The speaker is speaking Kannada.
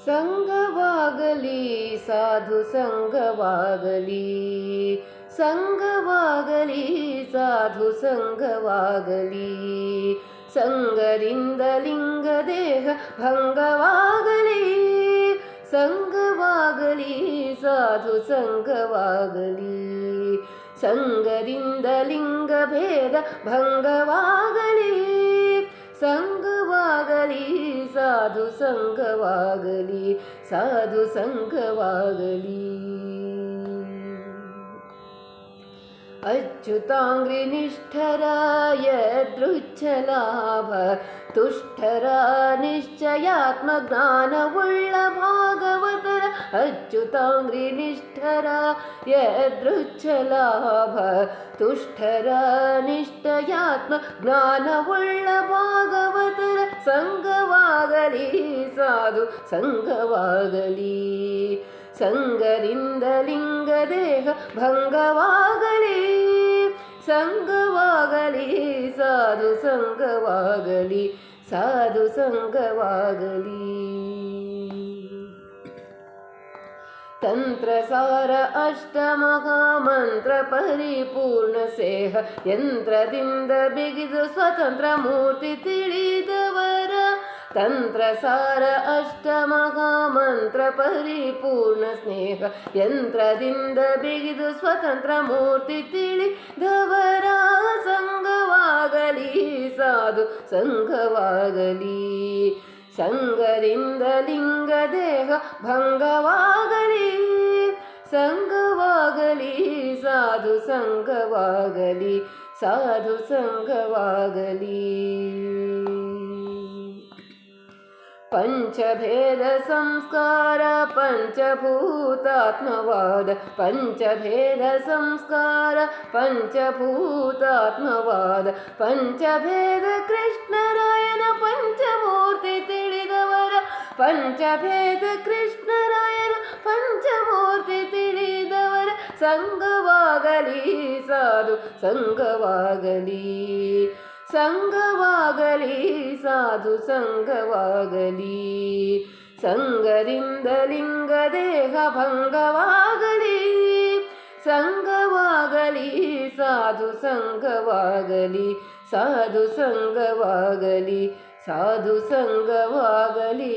ಸಂಗವಾಗಲಿ ಸಾಧು ಸಂಗವಾಗಲಿ, ಸಂಗವಾಗಲಿ ಸಾಧು ಸಂಗವಾಗಲಿ, ಸಂಗದಿಂದ ಲಿಂಗ ದೇಹ ಭಂಗವಾಗಲಿ, ಸಂಗವಾಗಲಿ ಸಾಧು ಸಂಗವಾಗಲಿ, ಸಂಗದಿಂದ ಲಿಂಗ ಭೇದ ಭಂಗವಾಗಲಿ, ಸಂಗವಾಗಲಿ ಸಾಧು ಸಂಗವಾಗಲಿ, ಸಾಧು ಸಂಗವಾಗಲಿ. ಅಚ್ಯುತಾಂಗ್ರಿ ನಿಷ್ಠರಾಯ ದೃಚ್ಛಲಾಭ ತುಷ್ಠರ ನಿಶ್ಚಯಾತ್ಮ ಜ್ಞಾನವುಳ್ಳ ಭಾಗವತರ, ಅಚ್ಯುತಾಂಗ್ರಿ ನಿಷ್ಠರಾಯ ದೃಚ್ಛಲಾಭ ತುಷ್ಠರ ನಿಶ್ಚಯಾತ್ಮ ಜ್ಞಾನವುಳ್ಳ ಭಾಗವತರ, ಸಂಗವಾಗಲಿ ಸಾಧು ಸಂಗವಾಗಲಿ, ಸಂಗರಿಂದ ಲಿಂಗ ದೇಹ ಭಂಗವಾಗಲಿ, ಸಂಗವಾಗಲಿ ಸಾಧು ಸಂಗವಾಗಲಿ, ಸಾಧು ಸಂಗವಾಗಲಿ. ತಂತ್ರಸಾರ ಅಷ್ಟಮಹಾಮಂತ್ರ ಪರಿಪೂರ್ಣ ಸೇಹ ಯಂತ್ರದಿಂದ ಬಿಗಿದು ಸ್ವತಂತ್ರ ಮೂರ್ತಿ ತಿಳಿದವರ, ತಂತ್ರಸಾರ ಅಷ್ಟಮಹಾಮಂತ್ರ ಪರಿಪೂರ್ಣ ಸ್ನೇಹ ಯಂತ್ರದಿಂದ ಬಿಗಿದು ಸ್ವತಂತ್ರ ಮೂರ್ತಿ ತಿಳಿದವರ, ಸಂಗವಾಗಲಿ ಸಾಧು ಸಂಗವಾಗಲಿ, ಸಂಗರಿಂದ ಲಿಂಗ ದೇಹ ಭಂಗವಾಗಲಿ, ಸಂಗವಾಗಲಿ ಸಾಧು ಸಂಗವಾಗಲಿ, ಸಾಧು ಸಂಗವಾಗಲಿ. ಪಂಚಭೇದ ಸಂಸ್ಕಾರ ಪಂಚಭೂತಾತ್ಮವಾದ, ಪಂಚಭೇದ ಸಂಸ್ಕಾರ ಪಂಚಭೂತಾತ್ಮವಾದ, ಪಂಚಭೇದ ಕೃಷ್ಣರಾಯನ ಪಂಚಮೂರ್ತಿ ತಿಳಿದವರ, ಪಂಚಭೇದ ಕೃಷ್ಣರಾಯನ ಪಂಚಮೂರ್ತಿ ತಿಳಿದವರ, ಸಂಗವಾಗಲಿ ಸಾಧು ಸಂಗವಾಗಲಿ, ಸಂಗವಾಗಲಿ ಸಾಧು ಸಂಗವಾಗಲಿ, ಸಂಗದಿಂದ ಲಿಂಗ ದೇಹ ಭಂಗವಾಗಲಿ, ಸಂಗವಾಗಲಿ ಸಾಧು ಸಂಗವಾಗಲಿ, ಸಾಧು ಸಂಗವಾಗಲಿ, ಸಾಧು ಸಂಗವಾಗಲಿ.